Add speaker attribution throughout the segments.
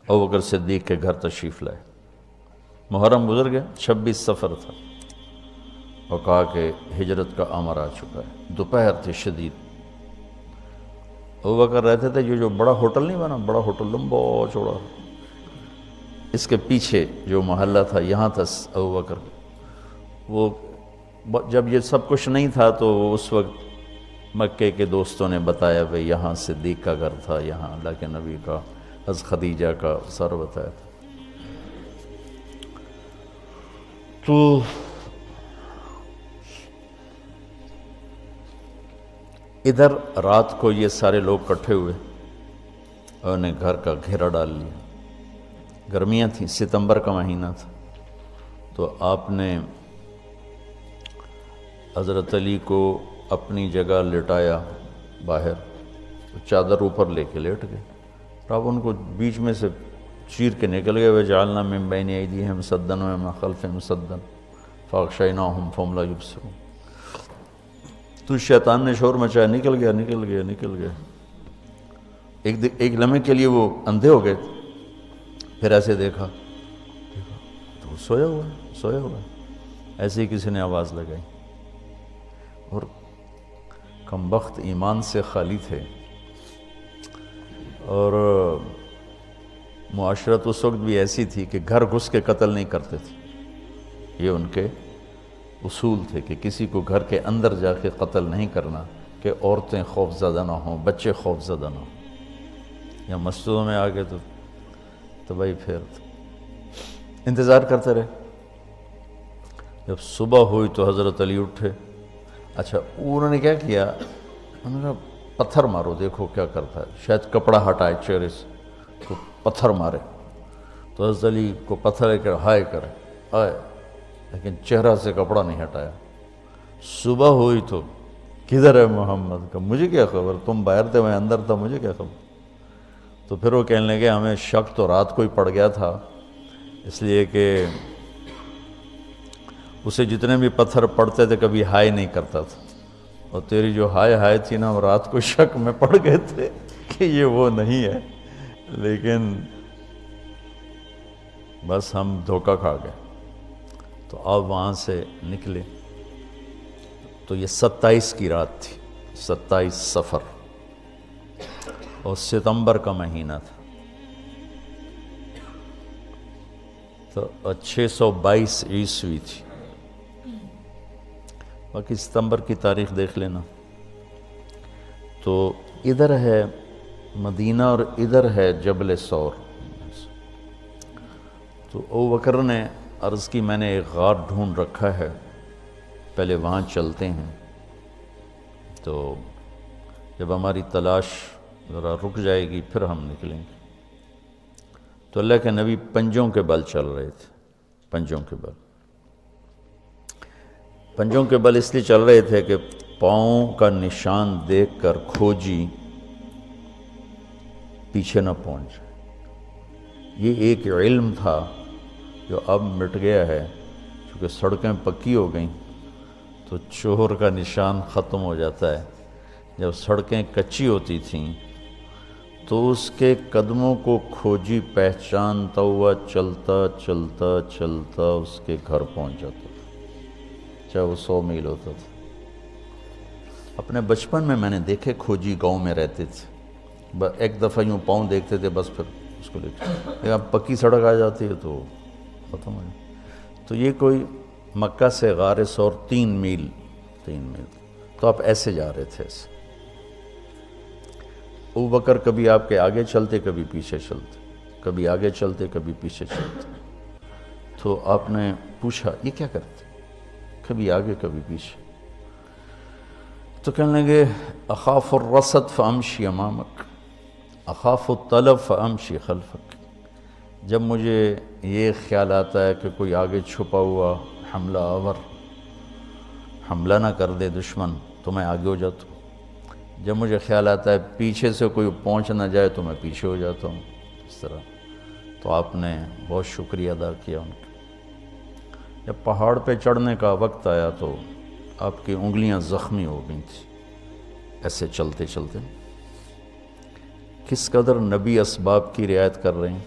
Speaker 1: ابوبکر صدیق کے گھر تشریف لائے۔ محرم گزر گیا، 26 صفر تھا، اور کہا کہ ہجرت کا امر آ چکا ہے۔ دوپہر تھی شدید۔ ابوبکر رہتے تھے جو بڑا ہوٹل نہیں بنا، بڑا ہوٹل لمبا چوڑا، اس کے پیچھے جو محلہ تھا یہاں تھا ابوبکر۔ وہ جب یہ سب کچھ نہیں تھا تو اس وقت مکے کے دوستوں نے بتایا بھئی یہاں صدیق کا گھر تھا، یہاں اللہ کے نبی کا، حضرت خدیجہ کا سر بتایا تھا۔ تو ادھر رات کو یہ سارے لوگ اکٹھے ہوئے اور انہیں گھر کا گھیرا ڈال لیا۔ گرمیاں تھیں، ستمبر کا مہینہ تھا، تو آپ نے حضرت علی کو اپنی جگہ لٹایا باہر، چادر اوپر لے کے لیٹ گئے۔ آپ ان کو بیچ میں سے چیر کے نکل گئے، وَجَعَلْنَا مِن بَيْنِ أَيْدِيهِمْ سَدًّا وَمِن خَلْفِهِمْ سَدًّا فَأَغْشَيْنَاهُمْ فَهُمْ لَا يُبْصِرُونَ۔ تو شیطان نے شور مچایا، نکل گیا نکل گیا نکل گیا۔ ایک لمحے کے لیے وہ اندھے ہو گئے، پھر ایسے دیکھا تو وہ سویا ہوا۔ ایسے ہی کسی نے آواز لگائی، اور کمبخت ایمان سے خالی تھے، اور معاشرت اس وقت بھی ایسی تھی کہ گھر گھس کے قتل نہیں کرتے تھے۔ یہ ان کے اصول تھے کہ کسی کو گھر کے اندر جا کے قتل نہیں کرنا، کہ عورتیں خوف زدہ نہ ہوں، بچے خوف زدہ نہ ہوں۔ یا مسجدوں میں آ گئے تو بھائی پھر انتظار کرتے رہے۔ جب صبح ہوئی تو حضرت علی اٹھے۔ اچھا، انہوں نے کیا کیا؟ انہوں نے کہا پتھر مارو، دیکھو کیا کرتا ہے، شاید کپڑا ہٹائے چہرے سے، تو پتھر مارے۔ تو حضرت علی کو پتھر لے کر ہائے کرے، ہائے، لیکن چہرہ سے کپڑا نہیں ہٹایا۔ صبح ہوئی تو کدھر ہے محمد کا؟ مجھے کیا خبر، تم باہر تھے میں اندر تھا، مجھے کیا خبر؟ تو پھر وہ کہنے لگے ہمیں شک تو رات کو ہی پڑ گیا تھا، اس لیے کہ اسے جتنے بھی پتھر پڑتے تھے کبھی ہائے نہیں کرتا تھا، اور تیری جو ہائے تھی نا، رات کو شک میں پڑ گئے تھے کہ یہ وہ نہیں ہے، لیکن بس ہم دھوکہ کھا گئے۔ تو آپ وہاں سے نکلے تو یہ 27 کی رات تھی، 27 صفر، اور ستمبر کا مہینہ تھا۔ تو 622 عیسوی تھی۔ باقی ستمبر کی تاریخ دیکھ لینا۔ تو ادھر ہے مدینہ اور ادھر ہے جبل ثور۔ تو ابوبکر نے عرض کی میں نے ایک غار ڈھونڈ رکھا ہے، پہلے وہاں چلتے ہیں، تو جب ہماری تلاش ذرا رک جائے گی پھر ہم نکلیں گے۔ تو اللہ کے نبی پنجوں کے بل چل رہے تھے، پنجوں کے بل۔ پنجوں کے بل اس لیے چل رہے تھے کہ پاؤں کا نشان دیکھ کر کھوجی پیچھے نہ پہنچ جائے۔ یہ ایک علم تھا جو اب مٹ گیا ہے، چونکہ سڑکیں پکی ہو گئیں تو چور کا نشان ختم ہو جاتا ہے۔ جب سڑکیں کچی ہوتی تھیں تو اس کے قدموں کو کھوجی پہچانتا ہوا چلتا چلتا چلتا اس کے گھر پہنچ جاتا تھا، چاہے وہ 100 میل ہوتا تھا۔ اپنے بچپن میں نے دیکھے کھوجی گاؤں میں رہتے تھے، ایک دفعہ یوں پاؤں دیکھتے تھے بس پھر اس کو لے کے، اب پکی سڑک آ جاتی ہے تو ختم ہو جائے۔ تو یہ کوئی مکہ سے غار ثور 3 میل، تو آپ ایسے جا رہے تھے ایسے۔ ابوبکر کبھی آپ کے آگے چلتے کبھی پیچھے چلتے، کبھی آگے چلتے کبھی پیچھے چلتے۔ تو آپ نے پوچھا یہ کیا کرتے؟ کبھی آگے کبھی پیچھے۔ تو کہنے لگے اخاف الرصد فامشی امامک، اخاف الطلب فامشی خلفک۔ جب مجھے یہ خیال آتا ہے کہ کوئی آگے چھپا ہوا حملہ آور حملہ نہ کر دے دشمن تو میں آگے ہو جاتا ہوں، جب مجھے خیال آتا ہے پیچھے سے کوئی پہنچ نہ جائے تو میں پیچھے ہو جاتا ہوں، اس طرح۔ تو آپ نے بہت شکریہ ادا کیا ان کا۔ جب پہاڑ پہ چڑھنے کا وقت آیا تو آپ کی انگلیاں زخمی ہو گئی تھیں ایسے چلتے چلتے۔ کس قدر نبی اسباب کی رعایت کر رہے ہیں۔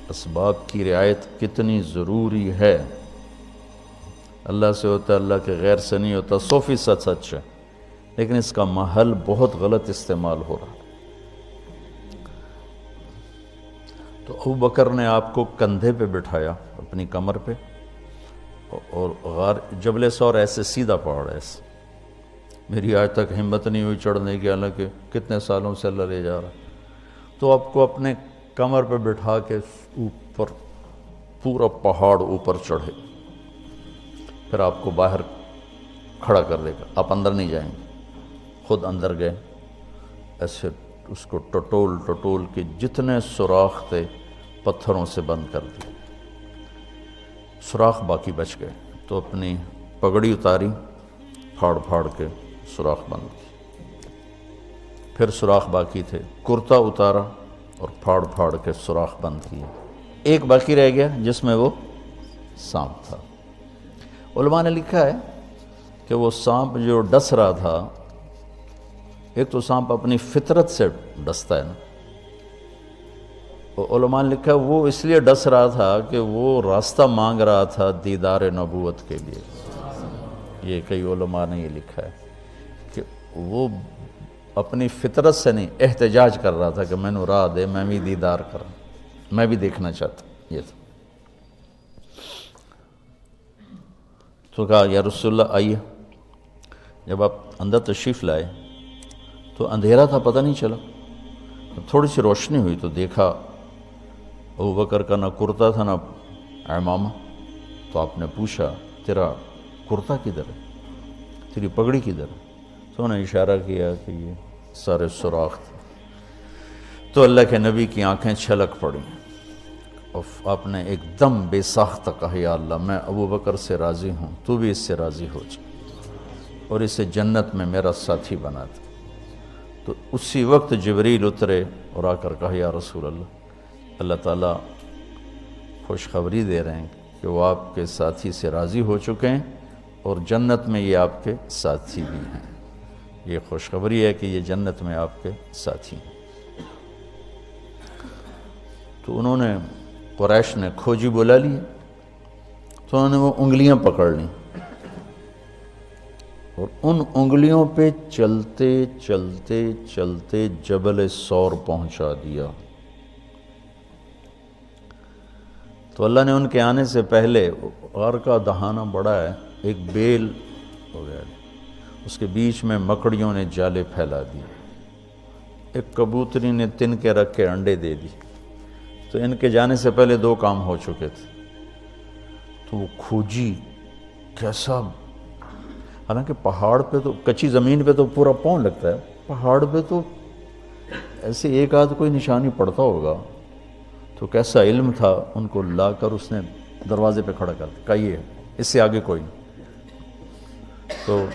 Speaker 1: اسباب کی رعایت کتنی ضروری ہے۔ اللہ سے ہوتا ہے، اللہ کے غیر سے نہیں ہوتا، 100% سچ ہے، لیکن اس کا محل بہت غلط استعمال ہو رہا ہے۔ تو ابو بکر نے آپ کو کندھے پہ بٹھایا اپنی کمر پہ، اور غار جبل سور ایسے سیدھا پہاڑ ہے ایسے، میری آج تک ہمت نہیں ہوئی چڑھنے کی، حالانکہ کتنے سالوں سے اللہ لے جا رہا ہے۔ تو آپ کو اپنے کمر پہ بٹھا کے اوپر پورا پہاڑ اوپر چڑھے، پھر آپ کو باہر کھڑا کر دے گا، آپ اندر نہیں جائیں گے، خود اندر گئے، ایسے اس کو ٹٹول کے جتنے سوراخ تھے پتھروں سے بند کر دیے، سوراخ باقی بچ گئے، تو اپنی پگڑی اتاری، پھاڑ کے سوراخ بند کی، پھر سوراخ باقی تھے، کرتا اتارا اور پھاڑ کے سوراخ بند کیے، ایک باقی رہ گیا جس میں وہ سانپ تھا۔ علماء نے لکھا ہے کہ وہ سانپ جو ڈس رہا تھا، ایک تو سانپ اپنی فطرت سے ڈستا ہے نا، علماء نے لکھا ہے وہ اس لیے ڈس رہا تھا کہ وہ راستہ مانگ رہا تھا دیدار نبوت کے لیے۔ یہ کئی علماء نے یہ لکھا ہے کہ وہ اپنی فطرت سے نہیں، احتجاج کر رہا تھا کہ میں نے راہ دے، میں بھی دیدار کروں، میں بھی دیکھنا چاہتا ہوں۔ یہ تھا۔ تو کہا یا رسول اللہ آئیے۔ جب آپ اندر تشریف لائے تو اندھیرا تھا، پتہ نہیں چلا، تھوڑی سی روشنی ہوئی تو دیکھا ابو بکر کا نہ کرتا تھا نہ عمامہ۔ تو آپ نے پوچھا تیرا کرتا کدھر ہے، تیری پگڑی کدھر ہے؟ تو انہوں نے اشارہ کیا کہ یہ سارے سوراخ تھے۔ تو اللہ کے نبی کی آنکھیں چھلک پڑیں، اور آپ نے ایک دم بے ساختہ کہا یا اللہ میں ابو بکر سے راضی ہوں، تو بھی اس سے راضی ہو جا اور اسے جنت میں میرا ساتھی بنا دے۔ تو اسی وقت جبریل اترے اور آ کر کہا یا رسول اللہ تعالیٰ خوشخبری دے رہے ہیں کہ وہ آپ کے ساتھی سے راضی ہو چکے ہیں اور جنت میں یہ آپ کے ساتھی بھی ہیں۔ یہ خوشخبری ہے کہ یہ جنت میں آپ کے ساتھی ہیں۔ تو انہوں نے، قریش نے کھوجی بلا لی، تو انہوں نے وہ انگلیاں پکڑ لیں اور ان انگلیوں پہ چلتے چلتے چلتے جبل سور پہنچا دیا۔ تو اللہ نے ان کے آنے سے پہلے، غار کا دہانہ بڑا ہے، ایک بیل ہو گیا، اس کے بیچ میں مکڑیوں نے جالے پھیلا دیے، ایک کبوتری نے تن کے رکھ کے انڈے دے دی، تو ان کے جانے سے پہلے 2 کام ہو چکے تھے۔ تو وہ کھوجی کیسا، حالانکہ پہاڑ پہ تو کچی زمین پہ تو پورا پاؤں لگتا ہے، پہاڑ پہ تو ایسے ایک آدھ کوئی نشانی پڑتا ہوگا، تو کیسا علم تھا، ان کو لا کر اس نے دروازے پہ کھڑا کر دیا، کہیے اس سے آگے کوئی نہیں۔ تو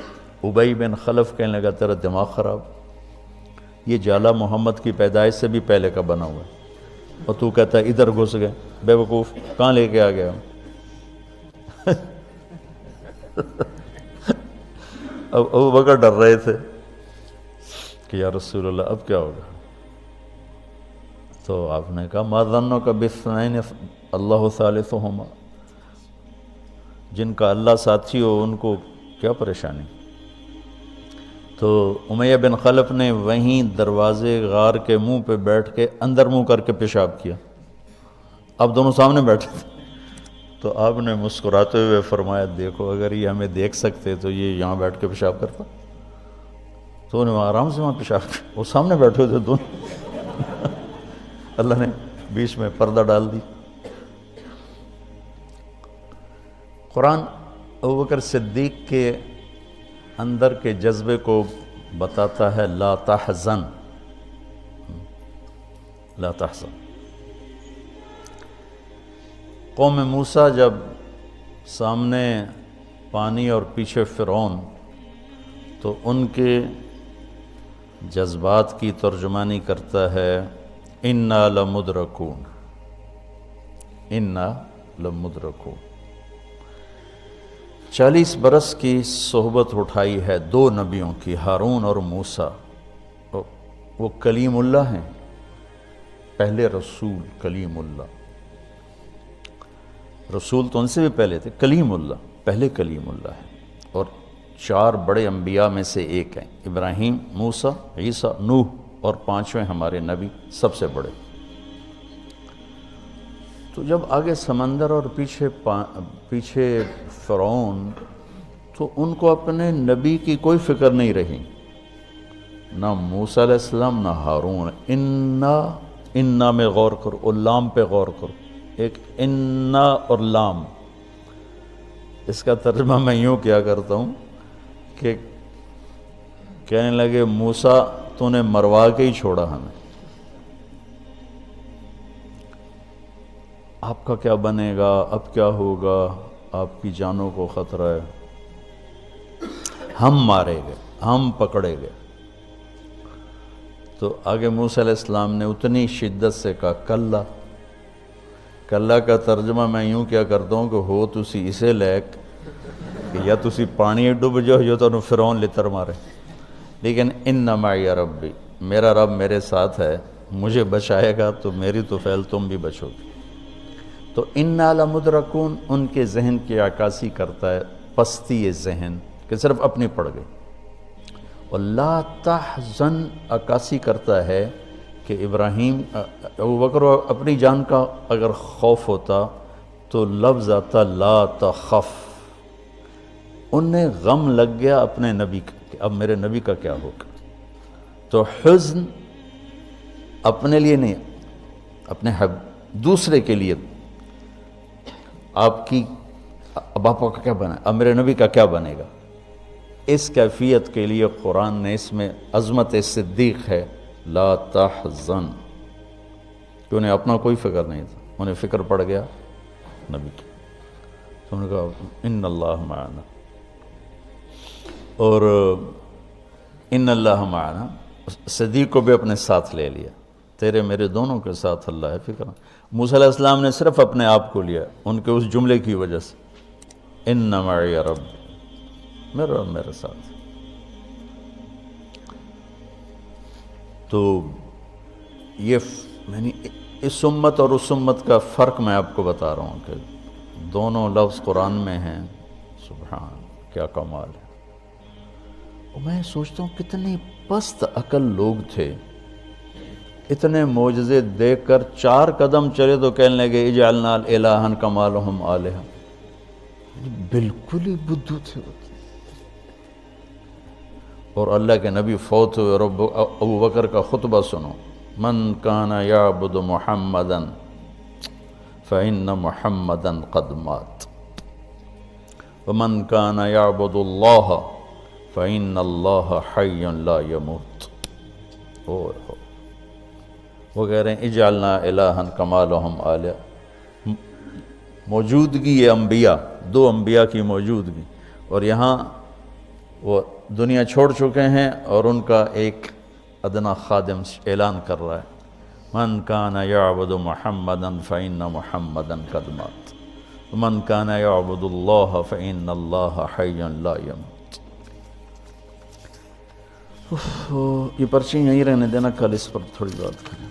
Speaker 1: ابی بن خلف کہنے لگا تیرا دماغ خراب، یہ جالا محمد کی پیدائش سے بھی پہلے کا بنا ہوا ہے، اور تو کہتا ہے ادھر گھس گئے، بے وقوف کہاں لے کے آ گیا؟ اب ابو بکر ڈر رہے تھے کہ یا رسول اللہ اب کیا ہوگا؟ تو آپ نے کہا ما ظنک باثنین اللہ ثالثہما، جن کا اللہ ساتھی ہو ان کو کیا پریشانی۔ تو امیہ بن خلف نے وہیں دروازے غار کے منہ پہ بیٹھ کے اندر منہ کر کے پیشاب کیا، اب دونوں سامنے بیٹھے تھے۔ تو آپ نے مسکراتے ہوئے فرمایا دیکھو اگر یہ ہمیں دیکھ سکتے تو یہ یہاں بیٹھ کے پیشاب کرتا۔ تو انہوں نے آرام سے وہاں پیشاب کیا، وہ سامنے بیٹھے تھے دونوں۔ اللہ نے بیچ میں پردہ ڈال دی۔ قرآن ابوبکر صدیق کے اندر کے جذبے کو بتاتا ہے، لا تحزن، لا تحزن۔ قوم موسیٰ جب سامنے پانی اور پیچھے فرعون، تو ان کے جذبات کی ترجمانی کرتا ہے انا لمدرکون، انا لمدرکون۔ 40 برس کی صحبت اٹھائی ہے 2 نبیوں کی، ہارون اور موسیٰ۔ وہ کلیم اللہ ہیں، پہلے رسول کلیم اللہ، رسول تو ان سے بھی پہلے تھے، کلیم اللہ، پہلے کلیم اللہ ہے، اور 4 بڑے انبیاء میں سے ایک ہیں، ابراہیم، موسیٰ، عیسیٰ، نوح، اور 5ویں ہمارے نبی سب سے بڑے۔ تو جب آگے سمندر اور پیچھے فرعون، تو ان کو اپنے نبی کی کوئی فکر نہیں رہی، نہ موسیٰ علیہ السلام نہ ہارون۔ انا میں غور کرو، اور لام پہ غور کرو، ایک انا اور لام، اس کا ترجمہ میں یوں کیا کرتا ہوں کہ کہنے لگے موسیٰ تو نے مروا کے ہی چھوڑا ہمیں، آپ کا کیا بنے گا، اب کیا ہوگا، آپ کی جانوں کو خطرہ ہے، ہم مارے گئے، ہم پکڑے گئے۔ تو آگے موسیٰ علیہ السلام نے اتنی شدت سے کہا کلا۔ کلا کا ترجمہ میں یوں کیا کرتا ہوں کہ ہو تسی اسے لیک کہ یا تسی پانی ڈوب جاؤ یا تو فرعون لتر مارے، لیکن ان معی ربی، میرا رب میرے ساتھ ہے، مجھے بچائے گا تو میری تو فعل تم بھی بچو گے۔ تو انا لمدرکون ان کے ذہن کی عکاسی کرتا ہے، پستی ذہن کہ صرف اپنی پڑ گئی، اور لا تحزن عکاسی کرتا ہے کہ ابراہیم، ابوبکر اپنی جان کا اگر خوف ہوتا تو لفظ آتا لا تخف، انہیں غم لگ گیا اپنے نبی کا کہ اب میرے نبی کا کیا ہوگا۔ تو حزن اپنے لیے نہیں، اپنے دوسرے کے لیے، آپ کی اب آپ کا کیا بنا، اب میرے نبی کا کیا بنے گا، اس کیفیت کے لیے قرآن نے اس میں عظمت صدیق ہے، لا تحزن، کہ انہیں اپنا کوئی فکر نہیں تھا، انہیں فکر پڑ گیا نبی کی۔ تو انہوں نے کہا ان اللہ معنا، اور ان اللہ معنا، صدیق کو بھی اپنے ساتھ لے لیا، تیرے میرے دونوں کے ساتھ اللہ ہے، فکر۔ موسیٰ علیہ السلام نے صرف اپنے آپ کو لیا ان کے اس جملے کی وجہ سے، ان معی رب، میرا رب میرے ساتھ۔ تو یہ اس امت اور اس امت کا فرق میں آپ کو بتا رہا ہوں کہ دونوں لفظ قرآن میں ہیں، سبحان، کیا کمال ہے۔ اور میں سوچتا ہوں کتنے پست عقل لوگ تھے، اتنے معجزے دیکھ کر 4 قدم چلے تو کہنے لگے اجعلنا الہا کما لہم آلہہ، بالکل ہی بدھو تھے۔ اور اللہ کے نبی فوت ہوئے، اور ابو بکر کا خطبہ سنو، من کان یعبد محمدا فإن محمدا قد مات ومن کان یعبد اللہ فإن اللہ حی لا يموت۔ وہ کہہ رہے ہیں اجعلنا الہا کما لہم آلہہ، موجودگی یہ انبیاء، 2 انبیاء کی موجودگی، اور یہاں وہ دنیا چھوڑ چکے ہیں اور ان کا ایک ادنا خادم اعلان کر رہا ہے، من کان یعبد محمدا فإن محمدا قد مات ومن کان یعبد اللہ فإن اللہ حی لا يموت۔ یہ پرچی یہیں رہنے دینا، کل اس پر تھوڑی بات کریں۔